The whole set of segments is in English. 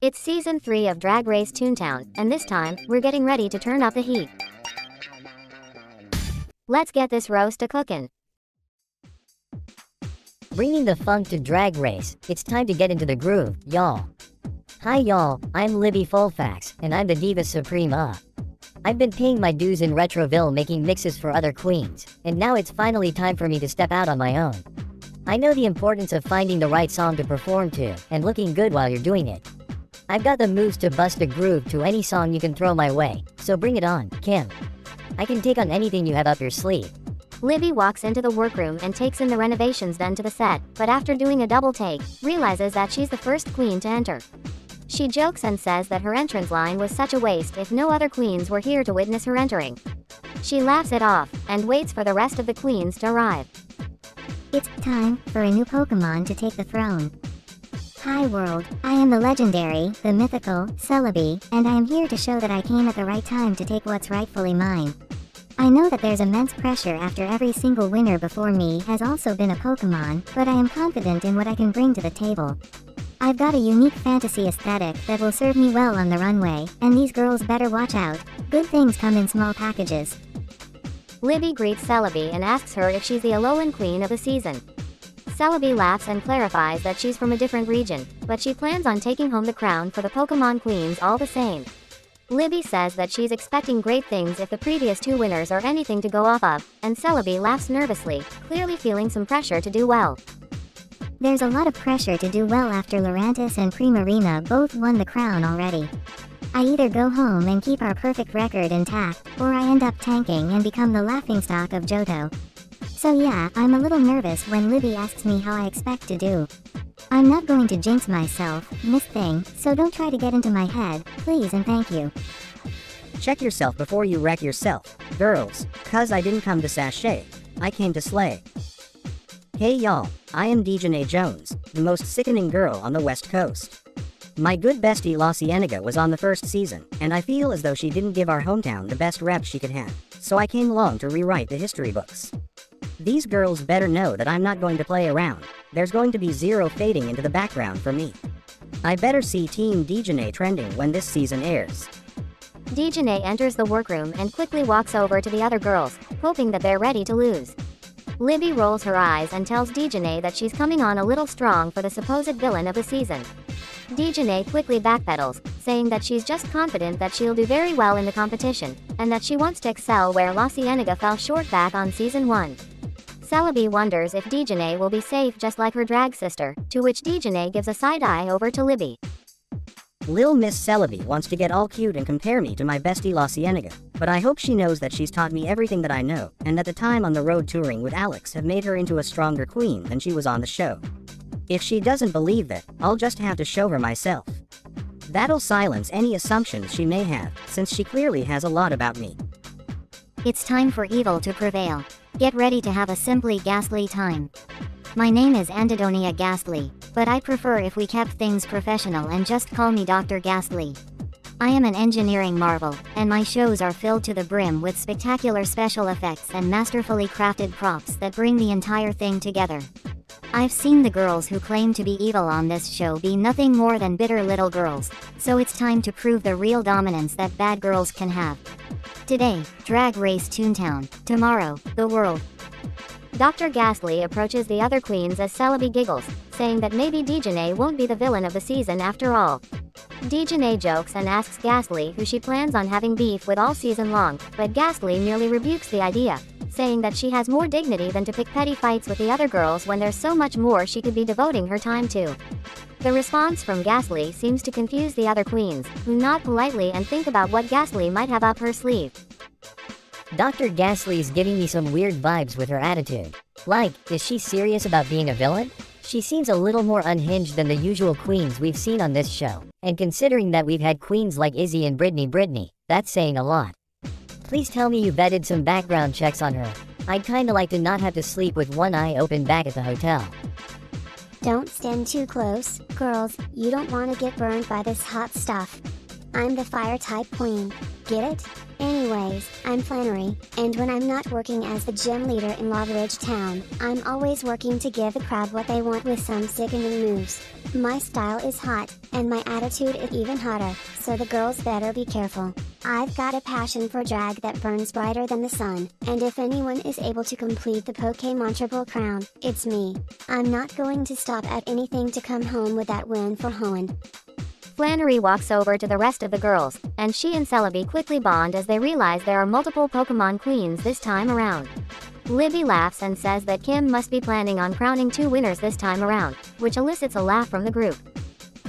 It's season 3 of Drag Race Toontown, and this time, we're getting ready to turn up the heat. Let's get this roast a-cookin'. Bringing the funk to Drag Race, it's time to get into the groove, y'all. Hi y'all, I'm Libby Fulfax, and I'm the Diva Suprema. I've been paying my dues in Retroville making mixes for other queens, and now it's finally time for me to step out on my own. I know the importance of finding the right song to perform to, and looking good while you're doing it. I've got the moves to bust a groove to any song you can throw my way, so bring it on, Kim. I can take on anything you have up your sleeve. Libby walks into the workroom and takes in the renovations done to the set, but after doing a double take, realizes that she's the first queen to enter. She jokes and says that her entrance line was such a waste if no other queens were here to witness her entering. She laughs it off, and waits for the rest of the queens to arrive. It's time for a new Pokemon to take the throne. Hi world, I am the legendary, the mythical, Celebi, and I am here to show that I came at the right time to take what's rightfully mine. I know that there's immense pressure after every single winner before me has also been a Pokemon, but I am confident in what I can bring to the table. I've got a unique fantasy aesthetic that will serve me well on the runway, and these girls better watch out. Good things come in small packages. Libby greets Celebi and asks her if she's the Alolan queen of the season. Celebi laughs and clarifies that she's from a different region, but she plans on taking home the crown for the Pokemon queens all the same. Libby says that she's expecting great things if the previous 2 winners are anything to go off of, and Celebi laughs nervously, clearly feeling some pressure to do well. There's a lot of pressure to do well after Lurantis and Primarina both won the crown already. I either go home and keep our perfect record intact, or I end up tanking and become the laughingstock of Johto. So yeah, I'm a little nervous when Libby asks me how I expect to do. I'm not going to jinx myself, Miss Thing, so don't try to get into my head, please and thank you. Check yourself before you wreck yourself, girls, cause I didn't come to sashay, I came to slay. Hey y'all, I am Dejanay Jones, the most sickening girl on the West Coast. My good bestie La Cienega was on the first season, and I feel as though she didn't give our hometown the best rep she could have, so I came along to rewrite the history books. These girls better know that I'm not going to play around. There's going to be zero fading into the background for me. I better see Team Dejanay trending when this season airs. Dejanay enters the workroom and quickly walks over to the other girls, hoping that they're ready to lose. Libby rolls her eyes and tells Dejanay that she's coming on a little strong for the supposed villain of the season. Dejanay quickly backpedals, saying that she's just confident that she'll do very well in the competition, and that she wants to excel where La Cienega fell short back on season 1. Celebi wonders if Dejanay will be safe just like her drag sister, to which Dejanay gives a side-eye over to Libby. Lil Miss Celebi wants to get all cute and compare me to my bestie La Cienega, but I hope she knows that she's taught me everything that I know, and that the time on the road touring with Alex have made her into a stronger queen than she was on the show. If she doesn't believe that, I'll just have to show her myself. That'll silence any assumptions she may have, since she clearly has a lot about me. It's time for evil to prevail. Get ready to have a simply ghastly time. My name is Antidonia Ghastly, but I prefer if we kept things professional and just call me Dr. Ghastly. I am an engineering marvel, and my shows are filled to the brim with spectacular special effects and masterfully crafted props that bring the entire thing together. I've seen the girls who claim to be evil on this show be nothing more than bitter little girls, so it's time to prove the real dominance that bad girls can have. Today, Drag Race Toontown. Tomorrow, the world. Dr. Ghastly approaches the other queens as Celebi giggles, saying that maybe Dejanay won't be the villain of the season after all. Dejanay jokes and asks Ghastly who she plans on having beef with all season long, but Ghastly merely rebukes the idea, saying that she has more dignity than to pick petty fights with the other girls when there's so much more she could be devoting her time to. The response from Ghastly seems to confuse the other queens, who nod politely and think about what Ghastly might have up her sleeve. Dr. Ghastly's giving me some weird vibes with her attitude. Like, is she serious about being a villain? She seems a little more unhinged than the usual queens we've seen on this show, and considering that we've had queens like Izzy and Brittany, that's saying a lot. Please tell me you vetted some background checks on her. I'd kinda like to not have to sleep with one eye open back at the hotel. Don't stand too close, girls, you don't want to get burned by this hot stuff. I'm the fire type queen, get it? Anyways, I'm Flannery, and when I'm not working as the gym leader in Lawbridge Town, I'm always working to give the crowd what they want with some sickening moves. My style is hot, and my attitude is even hotter, so the girls better be careful. I've got a passion for drag that burns brighter than the sun, and if anyone is able to complete the Pokemon Triple Crown, it's me. I'm not going to stop at anything to come home with that win for Hoenn. Flannery walks over to the rest of the girls, and she and Celebi quickly bond as they realize there are multiple Pokemon queens this time around. Libby laughs and says that Kim must be planning on crowning 2 winners this time around, which elicits a laugh from the group.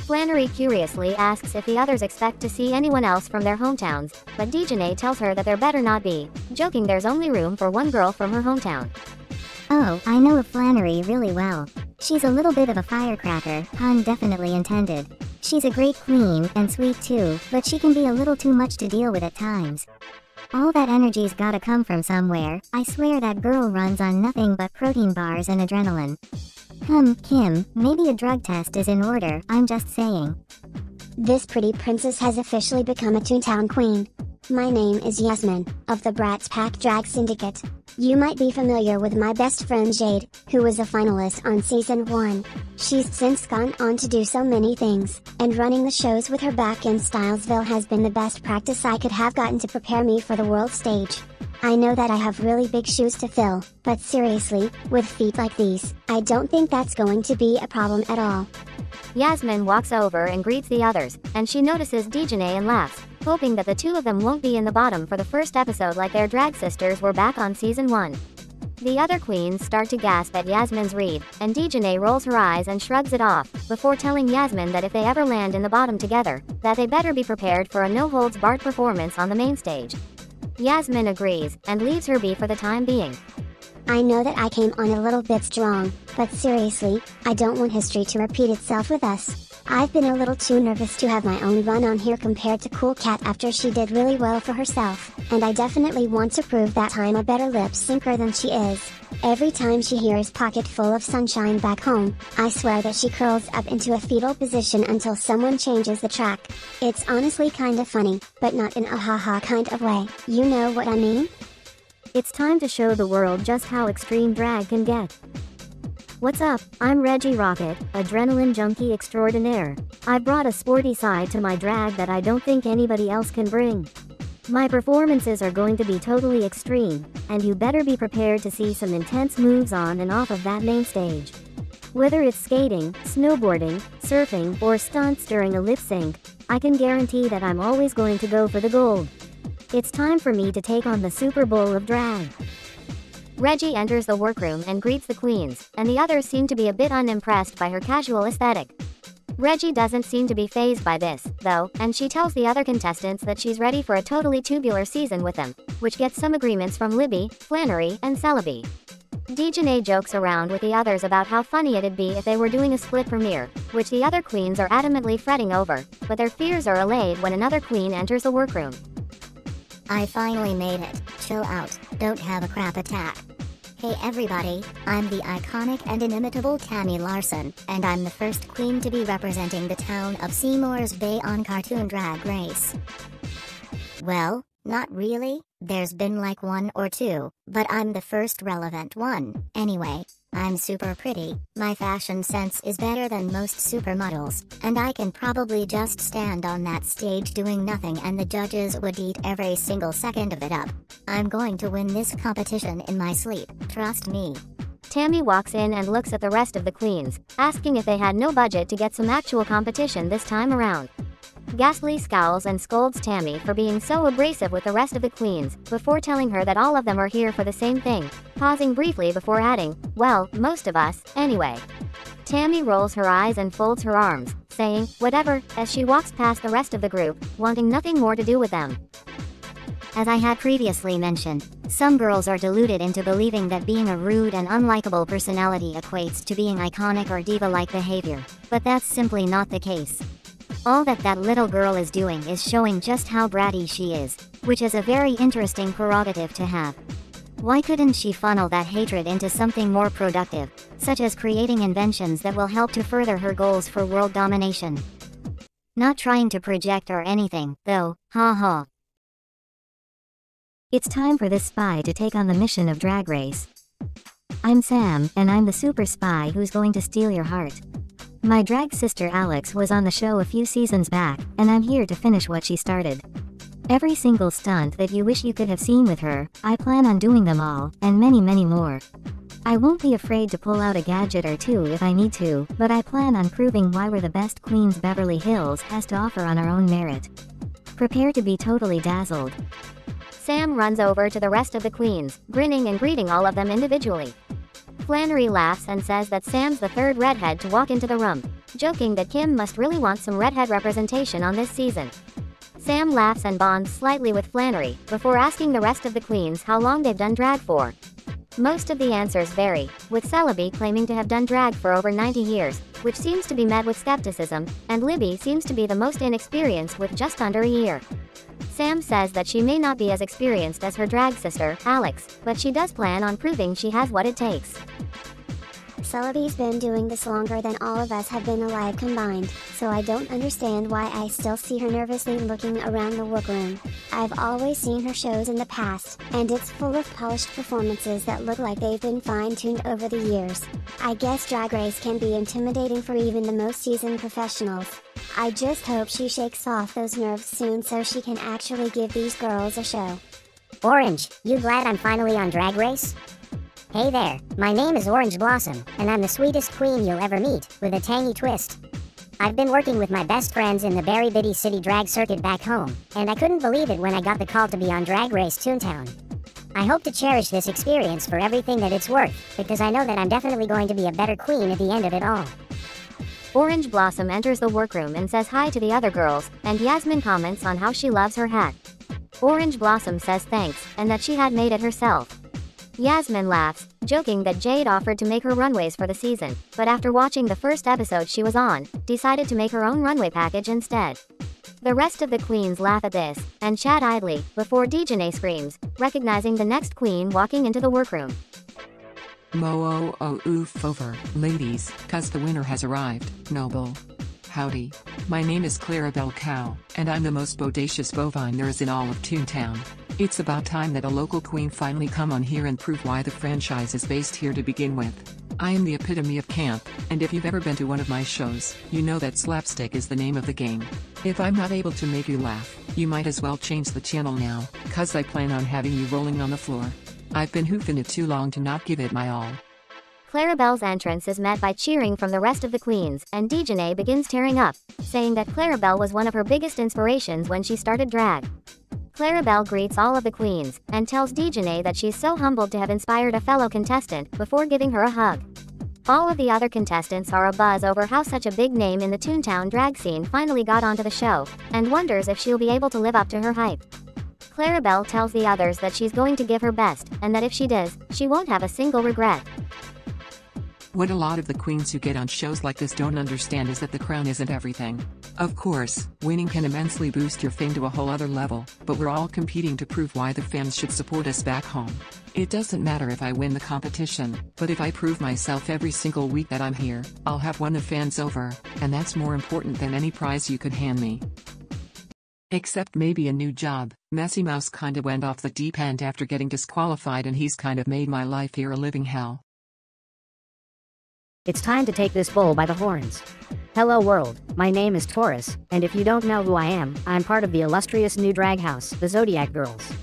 Flannery curiously asks if the others expect to see anyone else from their hometowns, but Dejanay tells her that there better not be, joking there's only room for one girl from her hometown. Oh, I know Flannery really well. She's a little bit of a firecracker, pun definitely intended. She's a great queen, and sweet too, but she can be a little too much to deal with at times. All that energy's gotta come from somewhere. I swear that girl runs on nothing but protein bars and adrenaline. Kim, maybe a drug test is in order, I'm just saying. This pretty princess has officially become a Toontown queen. My name is Yasmin, of the Bratz Pack Drag Syndicate. You might be familiar with my best friend Jade, who was a finalist on Season 1. She's since gone on to do so many things, and running the shows with her back in Stylesville has been the best practice I could have gotten to prepare me for the world stage. I know that I have really big shoes to fill, but seriously, with feet like these, I don't think that's going to be a problem at all. Yasmin walks over and greets the others, and she notices Dejanay and laughs, hoping that the two of them won't be in the bottom for the first episode like their drag sisters were back on Season 1. The other queens start to gasp at Yasmin's read, and Dejanay rolls her eyes and shrugs it off, before telling Yasmin that if they ever land in the bottom together, that they better be prepared for a no-holds-barred performance on the main stage. Yasmin agrees, and leaves her be for the time being. I know that I came on a little bit strong, but seriously, I don't want history to repeat itself with us. I've been a little too nervous to have my own run on here compared to Cool Cat after she did really well for herself, and I definitely want to prove that I'm a better lip syncer than she is. Every time she hears Pocket Full of Sunshine back home, I swear that she curls up into a fetal position until someone changes the track. It's honestly kinda funny, but not in a haha kind of way, you know what I mean? It's time to show the world just how extreme drag can get. What's up? I'm Reggie Rocket, adrenaline junkie extraordinaire. I brought a sporty side to my drag that I don't think anybody else can bring. My performances are going to be totally extreme, and you better be prepared to see some intense moves on and off of that main stage. Whether it's skating, snowboarding, surfing, or stunts during a lip sync, I can guarantee that I'm always going to go for the gold. It's time for me to take on the Super Bowl of drag. Reggie enters the workroom and greets the queens, and the others seem to be a bit unimpressed by her casual aesthetic. Reggie doesn't seem to be fazed by this, though, and she tells the other contestants that she's ready for a totally tubular season with them, which gets some agreements from Libby, Flannery, and Celebi. Dejanay jokes around with the others about how funny it'd be if they were doing a split premiere, which the other queens are adamantly fretting over, but their fears are allayed when another queen enters the workroom. I finally made it. Chill out, don't have a crap attack. Hey everybody, I'm the iconic and inimitable Tammy Larson, and I'm the first queen to be representing the town of Seymour's Bay on Cartoon Drag Race. Well, not really, there's been like 1 or 2, but I'm the first relevant one. Anyway, I'm super pretty, my fashion sense is better than most supermodels, and I can probably just stand on that stage doing nothing and the judges would eat every single second of it up. I'm going to win this competition in my sleep, trust me. Tammy walks in and looks at the rest of the queens, asking if they had no budget to get some actual competition this time around. Ghastly scowls and scolds Tammy for being so abrasive with the rest of the queens, before telling her that all of them are here for the same thing, pausing briefly before adding, well, most of us, anyway. Tammy rolls her eyes and folds her arms, saying, whatever, as she walks past the rest of the group, wanting nothing more to do with them. As I had previously mentioned, some girls are deluded into believing that being a rude and unlikable personality equates to being iconic or diva-like behavior, but that's simply not the case. All that little girl is doing is showing just how bratty she is, which is a very interesting prerogative to have. Why couldn't she funnel that hatred into something more productive, such as creating inventions that will help to further her goals for world domination? Not trying to project or anything, though, ha ha. It's time for this spy to take on the mission of Drag Race. I'm Sam, and I'm the super spy who's going to steal your heart. My drag sister Alex was on the show a few seasons back, and I'm here to finish what she started. Every single stunt that you wish you could have seen with her, I plan on doing them all, and many more. I won't be afraid to pull out a gadget or two if I need to, but I plan on proving why we're the best queens Beverly Hills has to offer on our own merit. Prepare to be totally dazzled. Sam runs over to the rest of the queens, grinning and greeting all of them individually. Flannery laughs and says that Sam's the third redhead to walk into the room, joking that Kim must really want some redhead representation on this season. Sam laughs and bonds slightly with Flannery, before asking the rest of the queens how long they've done drag for. Most of the answers vary, with Celebi claiming to have done drag for over 90 years, which seems to be met with skepticism, and Libby seems to be the most inexperienced with just under a year. Sam says that she may not be as experienced as her drag sister, Alex, but she does plan on proving she has what it takes. Celebi's been doing this longer than all of us have been alive combined, so I don't understand why I still see her nervously looking around the workroom. I've always seen her shows in the past, and it's full of polished performances that look like they've been fine-tuned over the years. I guess Drag Race can be intimidating for even the most seasoned professionals. I just hope she shakes off those nerves soon so she can actually give these girls a show. Orange, you glad I'm finally on Drag Race? Hey there, my name is Orange Blossom, and I'm the sweetest queen you'll ever meet, with a tangy twist. I've been working with my best friends in the Berry Bitty City drag circuit back home, and I couldn't believe it when I got the call to be on Drag Race Toontown. I hope to cherish this experience for everything that it's worth, because I know that I'm definitely going to be a better queen at the end of it all. Orange Blossom enters the workroom and says hi to the other girls, and Yasmin comments on how she loves her hat. Orange Blossom says thanks, and that she had made it herself. Yasmin laughs, joking that Jade offered to make her runways for the season, but after watching the first episode she was on, decided to make her own runway package instead. The rest of the queens laugh at this, and chat idly, before Dejanay screams, recognizing the next queen walking into the workroom. Oof over, ladies, cause the winner has arrived, noble. Howdy. My name is Clarabelle Cow, and I'm the most bodacious bovine there is in all of Toontown. It's about time that a local queen finally come on here and prove why the franchise is based here to begin with. I am the epitome of camp, and if you've ever been to one of my shows, you know that slapstick is the name of the game. If I'm not able to make you laugh, you might as well change the channel now, cause I plan on having you rolling on the floor. I've been hoofing it too long to not give it my all. Clarabelle's entrance is met by cheering from the rest of the queens, and Dejanay begins tearing up, saying that Clarabelle was one of her biggest inspirations when she started drag. Clarabelle greets all of the queens, and tells Dejanay that she's so humbled to have inspired a fellow contestant, before giving her a hug. All of the other contestants are abuzz over how such a big name in the Toontown drag scene finally got onto the show, and wonders if she'll be able to live up to her hype. Clarabelle tells the others that she's going to give her best, and that if she does, she won't have a single regret. What a lot of the queens who get on shows like this don't understand is that the crown isn't everything. Of course, winning can immensely boost your fame to a whole other level, but we're all competing to prove why the fans should support us back home. It doesn't matter if I win the competition, but if I prove myself every single week that I'm here, I'll have won the fans over, and that's more important than any prize you could hand me. Except maybe a new job. Messy Mouse kinda went off the deep end after getting disqualified, and he's kind of made my life here a living hell. It's time to take this bull by the horns. Hello world, my name is Taurus, and if you don't know who I am, I'm part of the illustrious new drag house, the Zodiac Girls.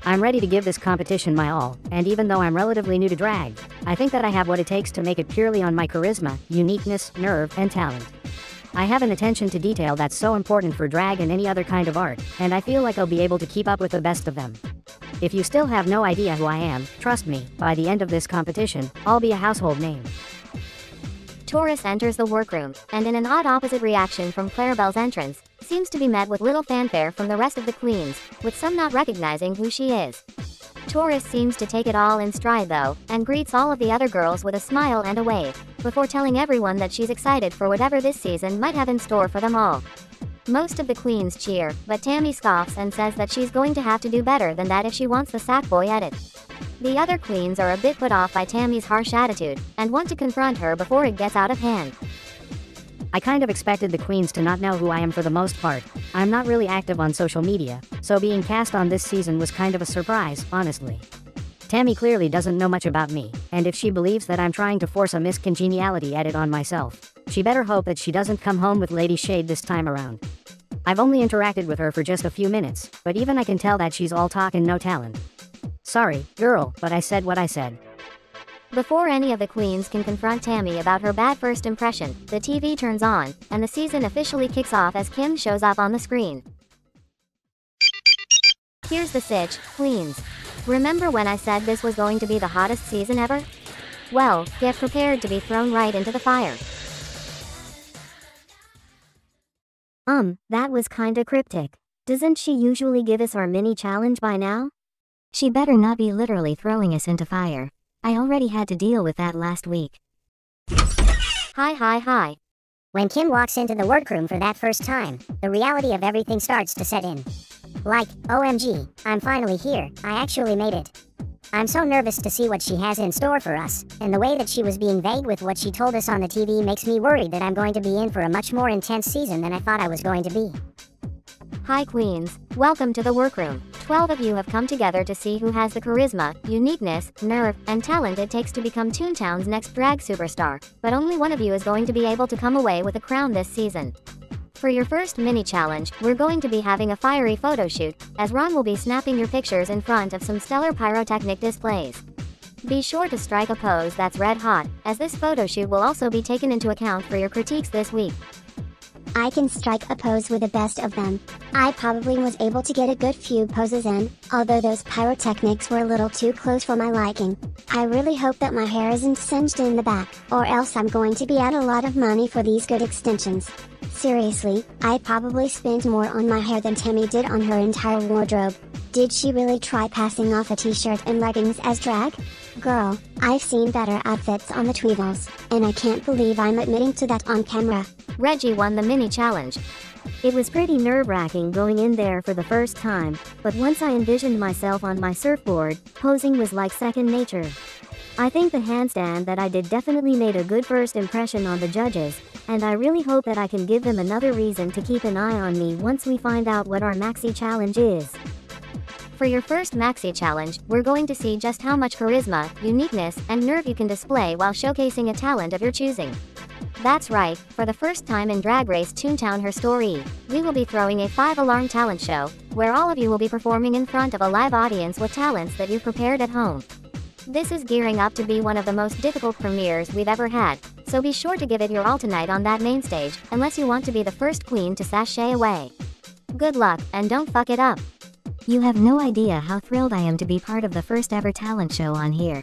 I'm ready to give this competition my all, and even though I'm relatively new to drag, I think that I have what it takes to make it purely on my charisma, uniqueness, nerve, and talent. I have an attention to detail that's so important for drag and any other kind of art, and I feel like I'll be able to keep up with the best of them. If you still have no idea who I am, trust me, by the end of this competition, I'll be a household name. Taurus enters the workroom, and in an odd opposite reaction from Clarabelle's entrance, seems to be met with little fanfare from the rest of the queens, with some not recognizing who she is. Taurus seems to take it all in stride though, and greets all of the other girls with a smile and a wave, before telling everyone that she's excited for whatever this season might have in store for them all. Most of the queens cheer, but Tammy scoffs and says that she's going to have to do better than that if she wants the Sackboy edit. The other queens are a bit put off by Tammy's harsh attitude, and want to confront her before it gets out of hand. I kind of expected the queens to not know who I am for the most part. I'm not really active on social media, so being cast on this season was kind of a surprise, honestly. Tammy clearly doesn't know much about me, and if she believes that I'm trying to force a Miss Congeniality edit on myself, she better hope that she doesn't come home with Lady Shade this time around. I've only interacted with her for just a few minutes, but even I can tell that she's all talk and no talent. Sorry, girl, but I said what I said. Before any of the queens can confront Tammy about her bad first impression, the TV turns on, and the season officially kicks off as Kim shows up on the screen. Here's the sitch, queens. Remember when I said this was going to be the hottest season ever? Well, get prepared to be thrown right into the fire. That was kinda cryptic. Doesn't she usually give us our mini challenge by now? She better not be literally throwing us into fire. I already had to deal with that last week. Hi. When Kim walks into the workroom for that first time, the reality of everything starts to set in. Like, OMG, I'm finally here, I actually made it. I'm so nervous to see what she has in store for us, and the way that she was being vague with what she told us on the TV makes me worried that I'm going to be in for a much more intense season than I thought I was going to be. Hi queens, welcome to the workroom. 12 of you have come together to see who has the charisma, uniqueness, nerve, and talent it takes to become Toontown's next drag superstar, but only one of you is going to be able to come away with a crown this season. For your first mini challenge, we're going to be having a fiery photo shoot, as Ron will be snapping your pictures in front of some stellar pyrotechnic displays. Be sure to strike a pose that's red hot, as this photo shoot will also be taken into account for your critiques this week. I can strike a pose with the best of them. I probably was able to get a good few poses in, although those pyrotechnics were a little too close for my liking. I really hope that my hair isn't singed in the back, or else I'm going to be out a lot of money for these good extensions. Seriously, I probably spent more on my hair than Tammy did on her entire wardrobe. Did she really try passing off a t-shirt and leggings as drag? Girl, I've seen better outfits on the Tweedles, and I can't believe I'm admitting to that on camera. Reggie won the mini challenge. It was pretty nerve-wracking going in there for the first time, but once I envisioned myself on my surfboard, posing was like second nature. I think the handstand that I did definitely made a good first impression on the judges, and I really hope that I can give them another reason to keep an eye on me once we find out what our maxi challenge is. For your first maxi challenge, we're going to see just how much charisma, uniqueness, and nerve you can display while showcasing a talent of your choosing. That's right, for the first time in Drag Race Toontown Her Story, we will be throwing a 5-alarm talent show, where all of you will be performing in front of a live audience with talents that you've prepared at home. This is gearing up to be one of the most difficult premieres we've ever had, so be sure to give it your all tonight on that main stage, unless you want to be the first queen to sashay away. Good luck, and don't fuck it up. You have no idea how thrilled I am to be part of the first ever talent show on here.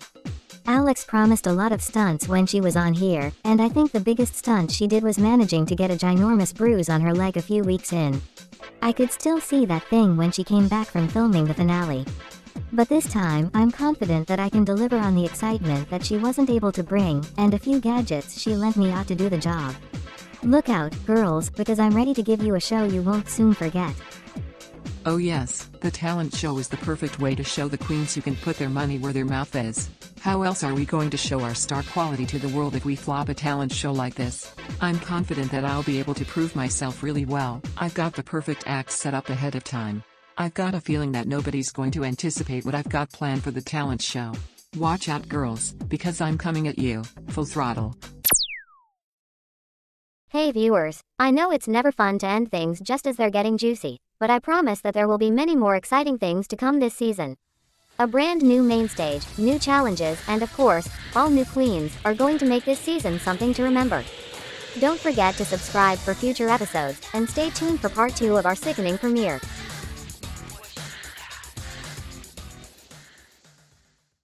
Alex promised a lot of stunts when she was on here, and I think the biggest stunt she did was managing to get a ginormous bruise on her leg a few weeks in. I could still see that thing when she came back from filming the finale. But this time, I'm confident that I can deliver on the excitement that she wasn't able to bring, and a few gadgets she lent me out to do the job. Look out, girls, because I'm ready to give you a show you won't soon forget. Oh yes, the talent show is the perfect way to show the queens who can put their money where their mouth is. How else are we going to show our star quality to the world if we flop a talent show like this? I'm confident that I'll be able to prove myself really well. I've got the perfect act set up ahead of time. I've got a feeling that nobody's going to anticipate what I've got planned for the talent show. Watch out girls, because I'm coming at you, full throttle. Hey viewers, I know it's never fun to end things just as they're getting juicy, but I promise that there will be many more exciting things to come this season. A brand new main stage, new challenges, and of course, all new queens are going to make this season something to remember. Don't forget to subscribe for future episodes, and stay tuned for part 2 of our sickening premiere.